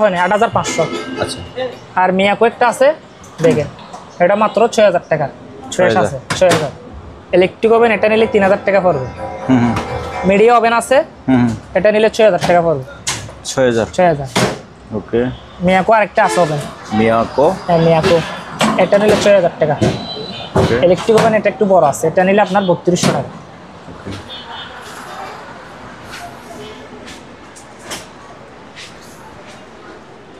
হয়নি 8500। আচ্ছা। আর মিয়াকো একটা আছে, দেখেন এটা মাত্র 6000 টাকা, 6000। ইলেকট্রিক ওভেন, এটা নিলে 3000 টাকা পড়বে। মিডিয়া ওভেন আছে, এটা নিলে 6000 টাকা পড়বে। 6000। ওকে। মিয়াকো আরেকটা আছে ওভেন, মিয়াকো, হ্যাঁ মিয়াকো, এটা নিলে 6000 টাকা। ইলেকট্রিক ওভেন এটা একটু বড় আছে, এটা নিলে আপনার 3200 টাকা।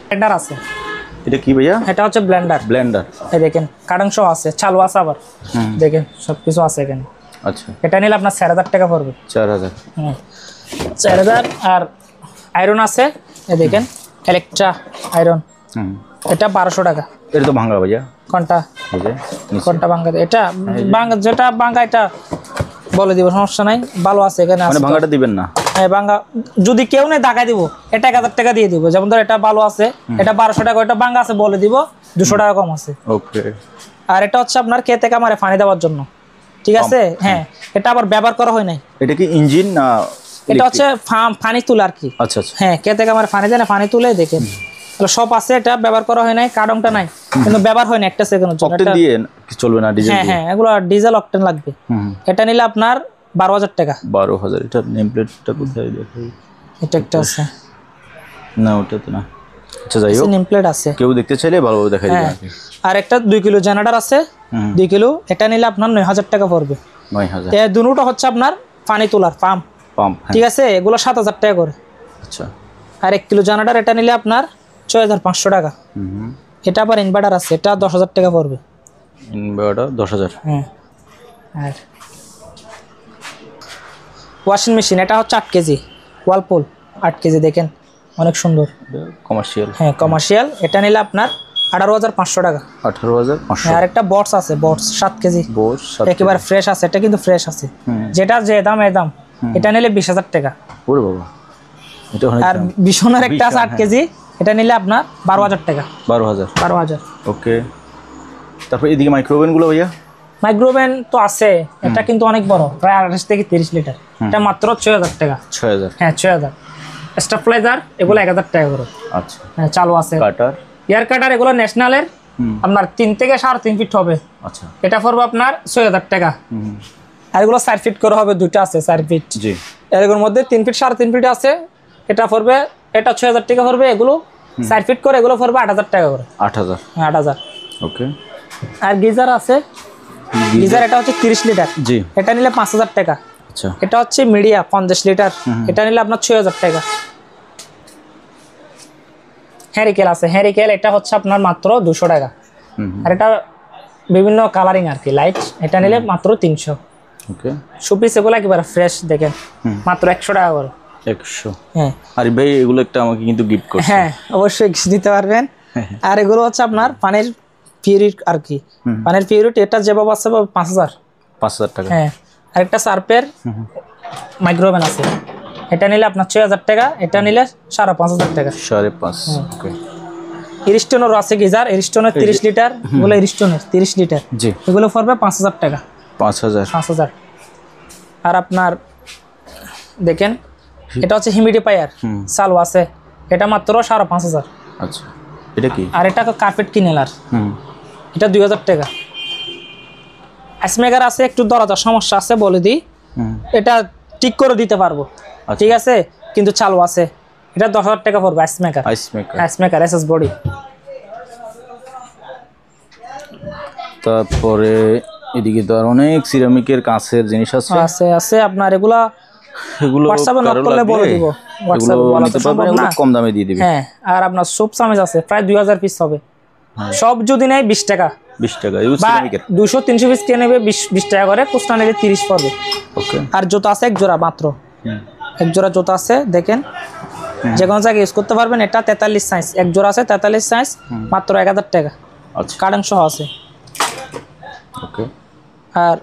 ব্লেন্ডার আছে। এটা কি ভাইয়া? এটা হচ্ছে ব্লেন্ডার। ব্লেন্ডার, এই দেখেন কারেন্ট সহ আছে, চালু আছে আবার, দেখেন সবকিছু আছে এখানে। আচ্ছা, এটা নিলে আপনার 4000 টাকা পড়বে। 4000। 4000। আর আয়রন আছে, এই দেখেন ইলেকট্রা আয়রন, এটা 1200 টাকা। এটা তো ভাঙা ভাইয়া কোনটা? এই যে নিচে। কোনটা ভাঙা? এটা ভাঙা, যেটা ভাঙা এটা বলে দিব, সমস্যা নাই, ভালো আছে এখানে। মানে ভাঙাটা দিবেন না? হ্যাঁ ভাঙা যদি কেউ নেই দাগাই দিব, এটা 1000 টাকা দিয়ে দিব। যেমন ধর এটা ভালো আছে, এটা 1200 টাকা, এটা ভাঙা আছে বলে দিব 200 টাকা কম আছে। ওকে। আর এটা হচ্ছে আপনার খেতে কামারে পানি দেওয়ার জন্য, ঠিক আছে? হ্যাঁ, এটা আবার ব্যবহার করা হয় নাই। এটা কি ইঞ্জিন না? এটা হচ্ছে পানি তুলে আর কি। আচ্ছা আচ্ছা। হ্যাঁ, খেতে কামারে পানি দেয় না, পানি তুলে দেখেন সব আছে। এটা ব্যবহার করা হয় নাই, কার্ডংটা নাই, কিন্তু ব্যবহার হয় না একটা সেকেন্ডের জন্য। অকটেন দিয়ে চলবে না? ডিজেল? হ্যাঁ হ্যাঁ, এগুলো ডিজেল অকটেন লাগবে। এটা নিলে আপনার 12000 টাকা। 12000। এটা নেম প্লেটটা কোথায় দেখাই? এটা একটা আছে না, ওটা তো না। আচ্ছা যাই হোক, নেম প্লেট আছে, কেউ দেখতে চাইলে ভালোভাবে দেখাই দিবেন। আর একটা 2 কিলো জেনারেটর আছে, 2 কিলো। এটা নিলে আপনার 9000 টাকা পড়বে। 9000। এই দুটোটা হচ্ছে আপনার পানি তোলার পাম্প, ঠিক আছে? এগুলো 7000 টাকা করে। আচ্ছা। আর 1 কিলো জেনারেটর এটা নিলে আপনার 6500 টাকা। এটা আবার ইনভার্টার আছে, এটা 10000 টাকা পড়বে। ইনভার্টার 10000। হ্যাঁ। আর ওয়াশিং মেশিন, এটা হচ্ছে 8 কেজি ওয়ালপুল, 8 কেজি, দেখেন অনেক সুন্দর, কমার্শিয়াল। হ্যাঁ কমার্শিয়াল। এটা নিলে আপনার 18500 টাকা। 18500। আর একটা বক্স আছে, বক্স 7 কেজি, বক্স একেবারে ফ্রেশ আছে, এটা কিন্তু ফ্রেশ আছে, যেটা যে দাম এই দাম। এটা নিলে 20000 টাকা। ওরে বাবা, এটা অনেক। আর বিছনার একটা আছে 8 কেজি, এটা নিলে আপনার 12000 টাকা। 12000। ওকে। তারপর এদিকে মাইক্রোওভেন গুলো ভাইয়া? মাইক্রোওভেন তো আছে, এটা কিন্তু অনেক বড়, প্রায় 28 থেকে 30 লিটার। এটা মাত্র 6000 টাকা। 6000? হ্যাঁ 6000। স্টেবিলাইজার এগুলো 1000 টাকা করে। আচ্ছা। হ্যাঁ চালু আছে। কাটার? এয়ার কাটার এগুলো ন্যাশনালের, আপনার 3 থেকে 3.5 ফিট হবে। আচ্ছা। এটা পড়বে আপনার 6000 টাকা। আর এগুলো 4 ফিট করে হবে, দুটো আছে 4 ফিট। জি। এর মধ্যে 3 ফিট 3.5 ফিট আছে, এটা পড়বে, এটা 6000 টাকা পড়বে। এগুলো 4 ফিট করে, এগুলো পড়বে 8000 টাকা করে। 8000? হ্যাঁ 8000। ওকে। আর গিজার আছে, গিজার এটা হচ্ছে 30 লিটার। জি। এটা নিলে 5000 টাকা। আচ্ছা। এটা হচ্ছে মিডিয়া 50 লিটার, এটা নিলে আপনার 6000 টাকা। হ্যারিকেল আছে, হ্যারিকেল এটা হচ্ছে আপনার মাত্র 200 টাকা। আর এটা বিভিন্ন কালারিং আর কি লাইট, এটা নিলে মাত্র 300। ওকে। শোপিস এগুলো একেবারে ফ্রেশ, দেখেন মাত্র 100 টাকা করে। 100? হ্যাঁ। আর ভাই এগুলো একটা আমাকে কিন্তু গিফট করছে। হ্যাঁ অবশ্যই দিতে পারবেন। আর এগুলো হচ্ছে আপনার পানির পিউরিট আর কি, পানির পিউরিট। এটা যেভাবে আছে 5000। 5000 টাকা? হ্যাঁ। আর একটা সার্পের মাইক্রোওভেন আছে, এটা নিলে আপনার 6000 টাকা। এটা নিলে 5500 টাকা। 5.5? ওকে। এরিস্টোনের আছে গিজার, এরিস্টোনের 30 লিটার, এগুলো এরিস্টোনের 30 লিটার। জি। এগুলো পড়বে 5000 টাকা। 5000? আর আপনার দেখেন এটা হচ্ছে হিউমিডিফায়ার, চালু আছে, এটা মাত্র 5500। আচ্ছা। এটা কি? আর এটা কার্পেট কিনেলার, এটা 2000 টাকা। আইসমেকার আছে, একটু দরজার সমস্যা আছে বলে দিই, এটা ঠিক করে দিতে পারবো, ঠিক আছে? কিন্তু চালু আছে, এটা 10000 টাকা পড়বে। আইসমেকার এসএস বডি। তারপরে এদিকে তো আর অনেক সিরামিকের কাঁচের জিনিস আছে। আছে আপনার এগুলো হোয়াটসঅ্যাপে নক করলে বলে দিব, হোয়াটসঅ্যাপে বলা তো সম্ভব না, কম দামে দিয়ে দিবে। হ্যাঁ। আর আপনার সোপ চামচ আছে, প্রায় 2000 পিস হবে। সব যদি নেয় 20 টাকা। 20 টাকা? 200-300 পিস কে নেবে 20 টাকা করে, খুচরা নিলে 30 পড়বে। ওকে। আর জুতা আছে এক জোড়া মাত্র, এক জোড়া জুতা আছে, দেখেন যে কোনো জায়গায় ইউজ করতে পারবেন। এটা 43 সাইজ, এক জোড়া আছে 43 সাইজ, মাত্র 1000 টাকা। আচ্ছা। কারেন্ট সহ আছে। ওকে। আর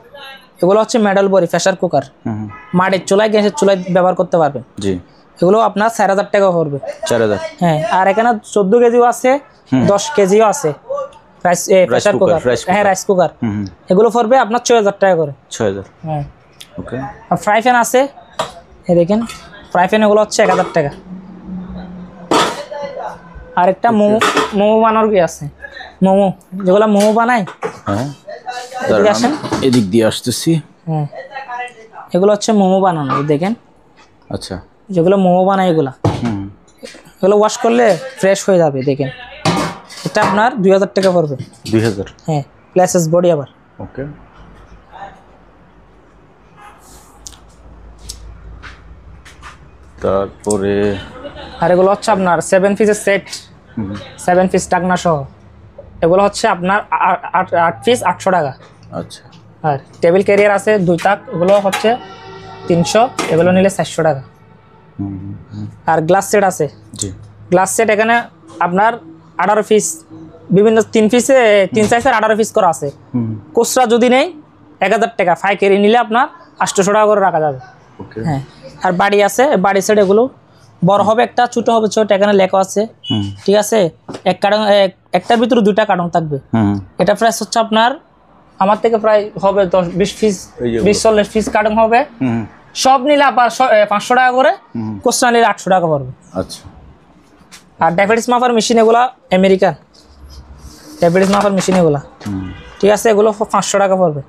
এগুলো হচ্ছে মেডাল বড়ি, প্রেসার কুকার, মাটির চুলায় গ্যাসের চুলায় ব্যবহার করতে পারবেন। জি। এগুলো আপনার 4000 টাকা পড়বে। 4000? হ্যাঁ। আর এখানে 14 কেজিও আছে, 10 কেজিও আছে প্রেসার কুকার। হ্যাঁ রাইস কুকার, এগুলো পড়বে আপনার 6000 টাকা করে। 6000? হ্যাঁ। ওকে। আর ফ্রাই প্যান আছে, এই দেখেন ফ্রাই প্যান, এগুলো হচ্ছে 1000 টাকা। আর একটা মোমো বানানোর কি আছে, মোমো যেগুলো মোমো বানায়। হ্যাঁ। এদিকে আসেন, এদিক দিয়ে আসতেছি। হ্যাঁ। এগুলো হচ্ছে মোমো বানানো, দেখেন। আচ্ছা। যেগুলো মোমো বানায় এগুলো ওয়াশ করলে ফ্রেশ হয়ে যাবে, দেখেন। এটা আপনার 2000 টাকা পড়বে। 2000? হ্যাঁ। প্লাসেস বডি আবার। ওকে। তারপরে আর এগুলো হচ্ছে আপনার 7 পিসের সেট, 7 পিস টাকনা সহ, এগুলো হচ্ছে আপনার 8 পিস 800 টাকা। আচ্ছা। আর টেবিল ক্যারিয়ার আছে 2 তাক, এগুলো হচ্ছে 300, এগুলো নিলে 400 টাকা। আর গ্লাস সেট আছে, জি গ্লাস সেট এখানে আপনার 18 পিস, বিভিন্ন 3 পিসে 3 সাইজের 18 পিস করা আছে। খুচরা যদি নেই 1000 টাকা, পাইকারি নিলে আপনার 800 টাকা করে রাখা যাবে। ওকে। হ্যাঁ, আর বাড়ি আছে, বাড়ি সেট এগুলো বড় হবে একটা, ছোট হবে ছোট, এখানে লেখা আছে। ঠিক আছে, এক কার্টন, একটার ভিতরে 2টা কার্টন থাকবে। এটা প্রাইস হচ্ছে আপনার আমার থেকে প্রায় হবে 10-20 পিস, 20-40 পিস কার্টন হবে। সব নিলে আবার 500 টাকা করে, খুচরা নিলে 800 টাকা পড়বে। আচ্ছা। আর ডায়াবেটিস মাপার মেশিন এগুলা আমেরিকান ডায়াবেটিস মাপার মেশিন এগুলা, ঠিক আছে, এগুলো 500 টাকা পড়বে।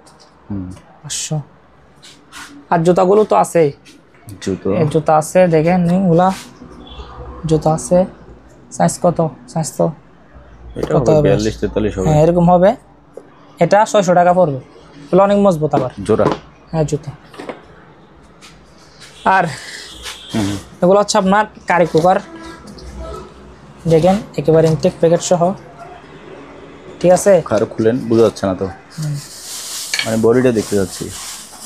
500। আর জুতাগুলো তো আছেই, জুতা আছে দেখেন, এগুলা জুতা আছে। সাইজ কত? সাইজ তো কত হবে? 42-43 হবে। হ্যাঁ, এরকম হবে। এটা 600 টাকা পড়বে, এগুলো অনেক মজবুত আবার জোড়া। হ্যাঁ, জুতা। আর এগুলো হচ্ছে আপনার কারি কুকার, দেখেন একেবারে ইনটেক প্যাকেট সহ। ঠিক আছে, কার খুলেন বোঝা যাচ্ছে না তো, মানে বডিটা দেখতে যাচ্ছি।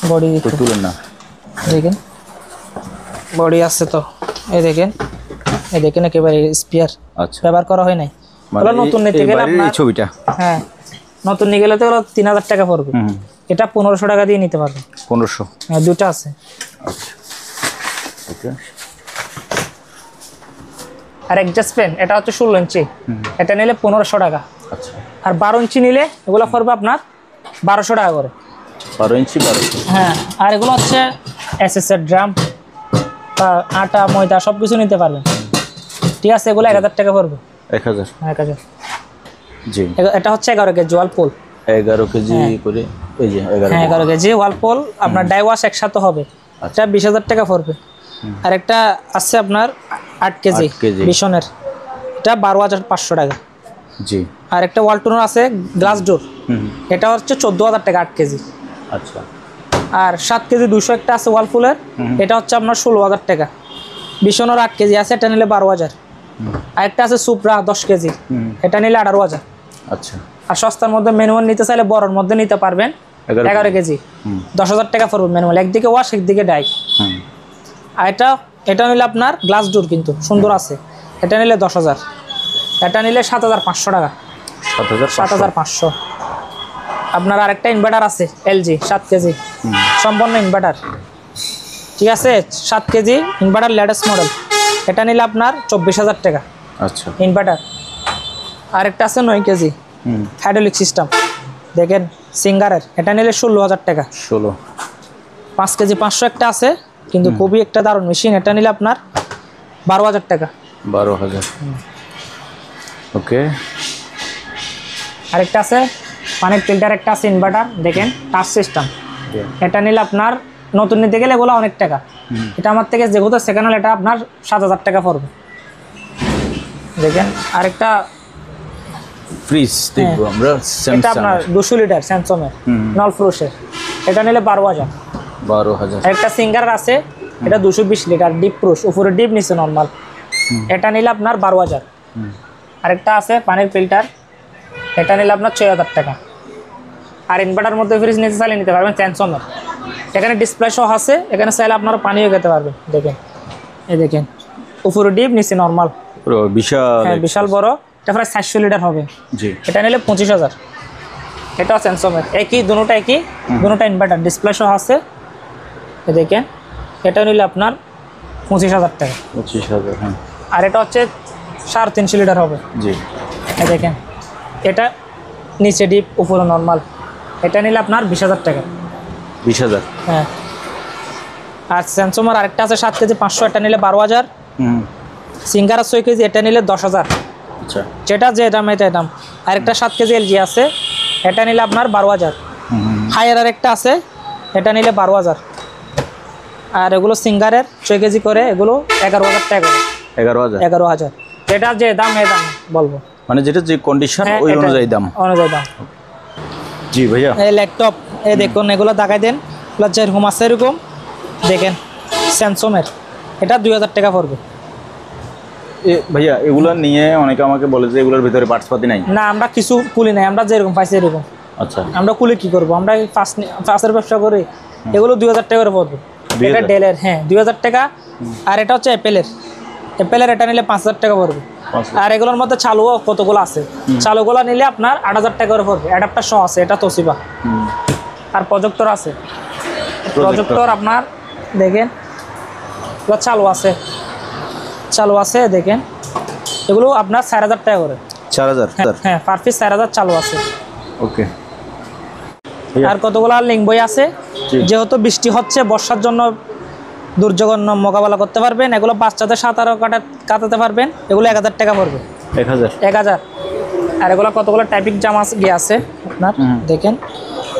বডি তুলেন না, দেখেন বডি আছে তো, এই দেখেন, এই দেখেন একেবারে স্পিয়ার। আচ্ছা, ব্যবহার করা হয় নাই, মানে নতুন নিতে গেলে আপনার এই ছবিটা, হ্যাঁ নতুন নিয়ে গেলে তো 3000 টাকা পড়বে। এটা 1500 টাকা দিয়ে নিতে পারবেন। 1500? হ্যাঁ, 2টা আছে। আচ্ছা, ওকে। আর এডজাস্ট ফ্যান, এটা হচ্ছে 16 ইঞ্চি, এটা নিলে 1500 টাকা। আচ্ছা। আর 12 ইঞ্চি নিলে এগুলো পড়বে আপনার 1200 টাকা করে। 12 ইঞ্চি 1200? হ্যাঁ। আর এগুলো হচ্ছে এসএসের ড্রাম, আটা ময়দা সব কিছু নিতে পারবেন। ঠিক আছে, এগুলো 1000 টাকা পড়বে। 1000? 1000। জি। এটা হচ্ছে 11 কেজি ওয়ালপুল। 11 কেজি করে, এই যে 11। হ্যাঁ, 11 কেজি ওয়ালপুল আপনার ডাই ওয়াশ একসাথে হবে। এটা 20000 টাকা পড়বে। আর একটা আছে আপনার 8 কেজি বিশনের, এটা 12500 টাকা। জি। আর একটা ওয়ালটুনের আছে গ্লাস ডোর, এটা হচ্ছে 14000 টাকা 8 কেজি। আচ্ছা। আর 7 কেজি 200 একটা আছে ওয়ালপুলের, এটা হচ্ছে আপনার 16000 টাকা। বিশনের 8 কেজি আছে, এটা নিলে 12000। আর একটা আছে সুপ্রা 10 কেজি, এটা নিলে 18000। আচ্ছা। আর সস্তার মধ্যে ম্যানুয়াল নিতে চাইলে বড়র মধ্যে নিতে পারবেন, 11 কেজি 10000 টাকা পড়বে ম্যানুয়াল, একদিকে ওয়াশ একদিকে ডাই। আর এটা নিলে আপনার গ্লাস ডোর কিন্তু সুন্দর আছে, এটা নিলে 10000। এটা নিলে 7500 টাকা। 7500। আপনার আরেকটা ইনভার্টার আছে এলজি 7 কেজি সম্পূর্ণ ইনভার্টার, ঠিক আছে, 7 কেজি ইনভার্টার লেটেস্ট মডেল, এটা নিলে আপনার 24000 টাকা। আচ্ছা। ইনভার্টার। আরেকটা আছে 9 কেজি হাইড্রোলিক সিস্টেম, দেখেন সিঙ্গারের, এটা নিলে 16000 টাকা। 16। 5 কেজি 500 একটা আছে, কিন্তু খুবই একটা দারুণ মেশিন, এটা নিলে আপনার 12000 টাকা। 12000। ওকে। আরেকটা আছে পানির ফিল্টার, একটা আছে ইনভার্টার, দেখেন টাচ সিস্টেম, এটা নিলে আপনার নতুন নিতে গেলে এগুলো অনেক টাকা। এটা আমার থেকে যেহেতু সেকেন্ড হ্যান্ড, এটা আপনার 7000 টাকা পড়বে। দেখেন আরেকটা ফ্রিজ দেখবো আমরা, এটা আপনার 200 লিটার স্যামসাংয়ের নল ফ্রুশের, এটা নিলে 12000। 12000। আরেকটা সিঙ্গার আছে, এটা 220 লিটার ডিপ ফ্রুশ, উপরে ডিপ নিচে নর্মাল, এটা নিলে আপনার 12000। আরেকটা আছে পানির ফিল্টার, এটা নিলে আপনার 6000 টাকা। আর ইনভার্টার মধ্যে ফ্রিজ নিতে চাইলে নিতে পারবেন স্যামসাংয়ের, এখানে ডিসপ্লে সহ আছে, এখানে চাইলে আপনারা পানিও খেতে পারবেন। দেখেন, এই দেখেন উপরে ডিপ নিচে নর্মাল, বিশাল। হ্যাঁ, বিশাল বড়, এটা প্রায় 400 লিটার হবে। জি। এটা নিলে 25000। এটাও স্যামসাংয়ের, একই দুটোটা একই, দুটোটা ইনভার্টার ডিসপ্লে সহ আছে। এই দেখেন, এটা নিলে আপনার 25000 টাকা। 25000। হ্যাঁ। আর এটা হচ্ছে 350 লিটার হবে। জি। এই দেখেন, এটা নিচে ডিপ উপরে নর্মাল, এটা নিলে আপনার 20000 টাকা। 20000? হ্যাঁ। আর স্যামসাংয়ের আরেকটা আছে 7 কেজি 500, এটা নিলে 12000। সিঙ্গারা 6 কেজি, এটা নিলে 10000। আচ্ছা। যেটা যে দাম এটা দাম। আরেকটা 7 কেজি এলজি আছে, এটা নিলে আপনার 12000। হায়ার আরেকটা আছে, এটা নিলে 12000। আর এগুলো সিঙ্গারের 6 কেজি করে, এগুলো 11000 টাকা করে। 11000? 11000। যেটা যে দাম এ দাম বলবো, মানে যেটা যে কন্ডিশন ওই অনুযায়ী দাম। জি ভাইয়া। এই ল্যাপটপ, এই দেখুন এগুলো দেখাই দেন, যেরকম আছে এরকম, দেখেন স্যামসাংয়ের, এটা 2000 টাকা পড়বে। ভাইয়া এগুলো নিয়ে অনেকে আমাকে বলে যে এগুলোর ভিতরে পার্টস পাতি নাই। না, আমরা কিছু কুলি নাই, আমরা যেরকম পাইছি এরকম। আচ্ছা, আমরা কুলি কি করবো, আমরা ফার্স্টের ব্যবসা করি। এগুলো 2000 টাকা করে পড়বে। এটা ডেলের, হ্যাঁ 2000 টাকা। আর এটা হচ্ছে অ্যাপেলের, এটা নিলে 5000 টাকা পড়বে। আর এগুলোর মধ্যে চালুও কতগুলো আছে, চালুগুলো নিলে আপনার 8000 টাকা করে পড়বে। অ্যাডাপ্টার সহ আছে, এটা তোশিবা। আর প্রজেক্টর আছে, প্রজেক্টর আপনার দেখেন চালু আছে দেখেন, এগুলো আপনার 4000 টাকা করে। 4000? হ্যাঁ, পার পিস 4000 চালু আছে। ওকে। আর কতগুলো লিঙ্ক বই আছে, যেহেতু বৃষ্টি হচ্ছে, বর্ষার জন্য দুর্যোগ মোকাবেলা করতে পারবেন। এগুলো বাচ্চাদের সাঁতারও কাটাতে পারবেন। এগুলো 1000 টাকা পড়বে। 1000। আর এগুলো কতগুলো টাইপিক জামা গিয়ে আছে আপনার দেখেন,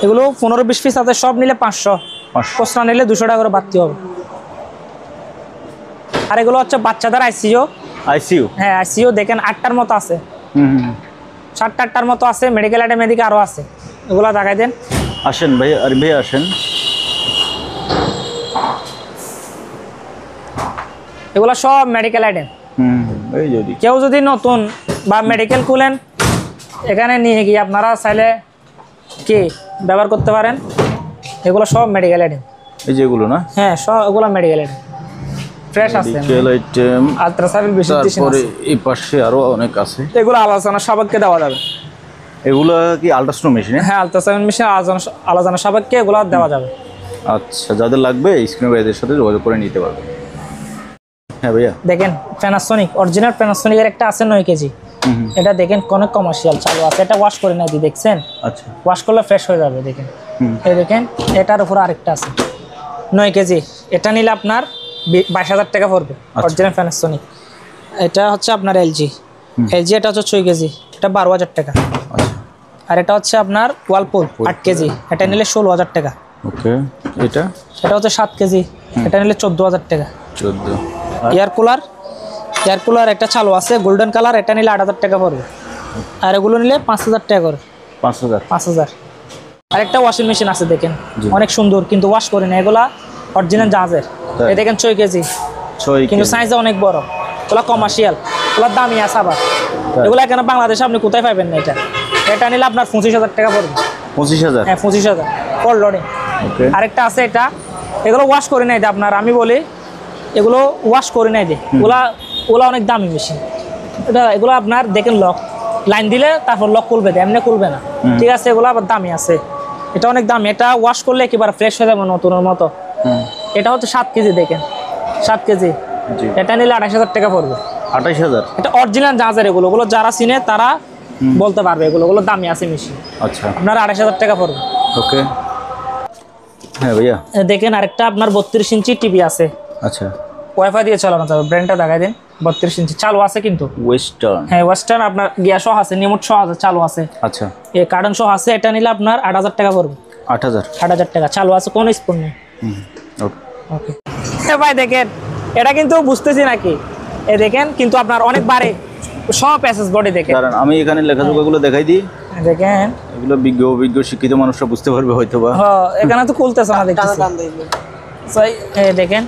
এগুলো 15-20 পিস আছে, সব নিলে 500, খুচরা নিলে 200 টাকা করে বাড়তি হবে। আর এগুলো হচ্ছে বাচ্চাদের আইসিইউ। হ্যাঁ, আইসিইউ দেখেন 8টার মতো আছে, 7-8টার মতো আছে। মেডিকেল আইটেম এদিকে আরও আছে, এগুলো দেখাই দেন। আসেন ভাই, আর ভাই আসেন। এগুলো সব মেডিকেল আইটেম। কেউ যদি নতুন বা মেডিকেল খুলেন, এখানে নিয়ে গিয়ে আপনারা চাইলে কি ব্যবহার করতে পারেন। এগুলো সব মেডিকেল আইটেম, এই যেগুলো না? হ্যাঁ, সব এগুলো মেডিকেল আইটেম, ফ্রেশ আছে। মেডিকেল আইটেম, আল্ট্রাসাউন্ড বেশি দিছেন। তারপরে এই পাশে আরো অনেক আছে। এগুলো আলোচনা সাপেক্ষে দেওয়া যাবে। এগুলো কি আল্ট্রাসাউন্ড মেশিন? হ্যাঁ, আল্ট্রাসাউন্ড মেশিন আলোচনা সাপেক্ষে এগুলো দেওয়া যাবে। আচ্ছা, যাদের লাগবে স্ক্রিনে ভাইদের সাথে যোগাযোগ করে নিতে পারবে। হ্যাঁ ভাইয়া, দেখেন প্যানাসোনিক, অরিজিনাল প্যানাসোনিকের একটা আছে 9 কেজি। এটা দেখেন কোন কমার্শিয়াল চালু আছে, এটা ওয়াশ করে নাই দি, দেখছেন? আচ্ছা, ওয়াশ করলে ফ্রেশ হয়ে যাবে। দেখেন, এই দেখেন, এটার উপর আরেকটা আছে 9 কেজি। এটা নিলে আপনার 22000 টাকা পড়বে, অরিজিনাল প্যানাসোনিক। এটা হচ্ছে আপনার এলজি, এটা হচ্ছে 6 কেজি, এটা 12000 টাকা। আর এটা হচ্ছে আপনার ওয়ালপুল 8 কেজি, এটা নিলে 16000 টাকা। ওকে। এটা হচ্ছে 7 কেজি, এটা নিলে 14000 টাকা। 14। এয়ার কুলার একটা চালু আছে গোল্ডেন কালার, এটা নিলে 8000 টাকা পড়বে। আর এগুলো নিলে 5000 টাকা করে। 5000। আর একটা ওয়াশিং মেশিন আছে দেখেন, অনেক সুন্দর, কিন্তু ওয়াশ করে না। এগুলা অরিজিনাল জাহাজের। এই দেখেন 6 কেজি, কিন্তু সাইজটা অনেক বড়। ওগুলা কমার্শিয়াল, ওগুলার দামি আছে আবার। এগুলো এখানে বাংলাদেশে আপনি কোথায় পাবেন না। এটা নিলে আপনার 25000 টাকা পড়বে। 25000? হ্যাঁ, 25000 ফোর লোডিং। আরেকটা আছে, এগুলো ওয়াশ করে নাই আপনার, আমি বলি এগুলো ওয়াশ করে নাই দে। ওগুলা অনেক দামি মেশিন। এগুলো আপনার দেখেন লক লাইন দিলে তারপর লক খুলবে, এমনি খুলবে না। ঠিক আছে, এগুলো আবার দামি আছে। এটা অনেক দামি, এটা ওয়াশ করলে একেবারে ফ্রেশ হয়ে যাবে নতুনের মতো। এটা হচ্ছে 7 কেজি, দেখেন 7 কেজি, এটা নিলে 28000 টাকা পড়বে। 28000? এটা অরিজিনাল জাহাজের। এগুলো যারা চিনে তারা বলতে পারবে, এগুলো দামি আছে মেশিন। আচ্ছা, আপনার 28000 টাকা পড়বে। ওকে। হ্যাঁ ভাইয়া, দেখেন আরেকটা আপনার 32 ইঞ্চি টিভি আছে। আচ্ছা, ওয়াইফাই দিয়ে চালানো যাবে। ব্র্যান্ডটা দেখাই দেন। 32 ইঞ্চি চালু আছে কিন্তু। ওয়েস্টার্ন? হ্যাঁ, ওয়েস্টার্ন, আপনার গিয়া সহ আছে, নিমোট সহ আছে, চালু আছে। আচ্ছা, এই কার্টন সহ আছে। এটা নিলে আপনার 8000 টাকা পড়বে। 8000 টাকা চালু আছে, কোন স্পুন নেই। ওকে। ভাই দেখেন, এটা কিন্তু বুঝতেছি নাকি, এই দেখেন, কিন্তু আপনার অনেক বাড়ে সব প্যাসেজ বডি। দেখেন, কারণ আমি এখানে লেখাজোখাগুলো দেখাই দিই, দেখেন এগুলো বিজ্ঞ শিক্ষিত মানুষরা বুঝতে পারবে হয়তো বা। এখানে তো খুলতেছে না, দেখতেছি। দেখেন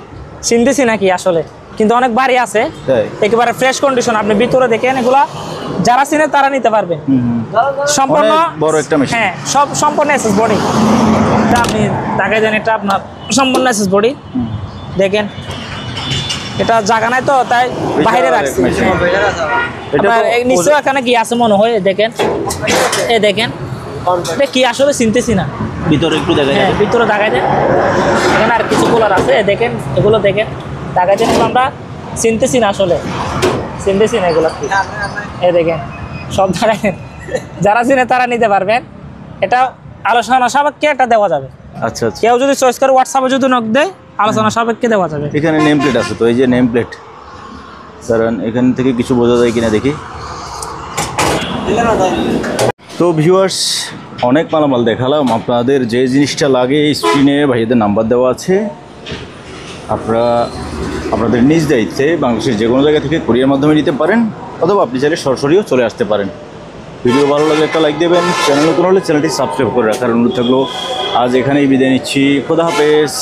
চিনতেছি নাকি আসলে, কিন্তু অনেক বাড়ি আছে, একেবারে ফ্রেশ কন্ডিশন। আপনি ভিতরে দেখেন, এগুলা যারা চিনে তারা নিতে পারবেন। সম্পূর্ণ বড় একটা মেশিন। হ্যাঁ, সব সম্পূর্ণ এসএস বডি। এটা আপনি দেখাই দেন, এটা আপনার সম্পূর্ণ এসএস বডি। দেখেন, এটা জায়গা নাই তো তাই বাইরে রাখছি। নিশ্চয় এখানে কি আছে মনে হয়। দেখেন, এই দেখেন, এটা কি আসলে চিনতেছি না। ভিতরে একটু দেখা যায়, ভিতরে দেখাই দেন। এখানে আর কিছু কুলার আছে, দেখেন, এগুলো দেখেন, দেখাই দেন। আমরা চিনতেছি না আসলে, চিনতেছি না এগুলো কি। এই দেখেন, সব দেখাই দেন। যারা চিনে তারা নিতে পারবেন। এটা আলোচনা সাপেক্ষে এটা দেওয়া যাবে। আচ্ছা, কেউ যদি চয়েস করে হোয়াটসঅ্যাপে যদি নক দেয়, আলোচনা সাপেক্ষে দেওয়া যাবে। এখানে নেম প্লেট আছে তো, এই যে নেম প্লেট, কারণ এখান থেকে কিছু বোঝা যায় কিনা দেখি। তো ভিউয়ার্স, অনেক মালামাল দেখালাম। আপনাদের যে জিনিসটা লাগে স্ক্রিনে ভাইদের নাম্বার দেওয়া আছে, আপনাদের নিজ দায়িত্বে বাংলাদেশের যে কোনো জায়গা থেকে কুরিয়ার মাধ্যমে নিতে পারেন, অথবা আপনি চাইলে সরাসরিও চলে আসতে পারেন। ভিডিও ভালো লাগলে একটা লাইক দেবেন, চ্যানেল নতুন হলে চ্যানেলটি সাবস্ক্রাইব করে রাখার অনুরোধ থাকলো। আজ এখানেই বিদায় নিচ্ছি, খোদা হাফেজ।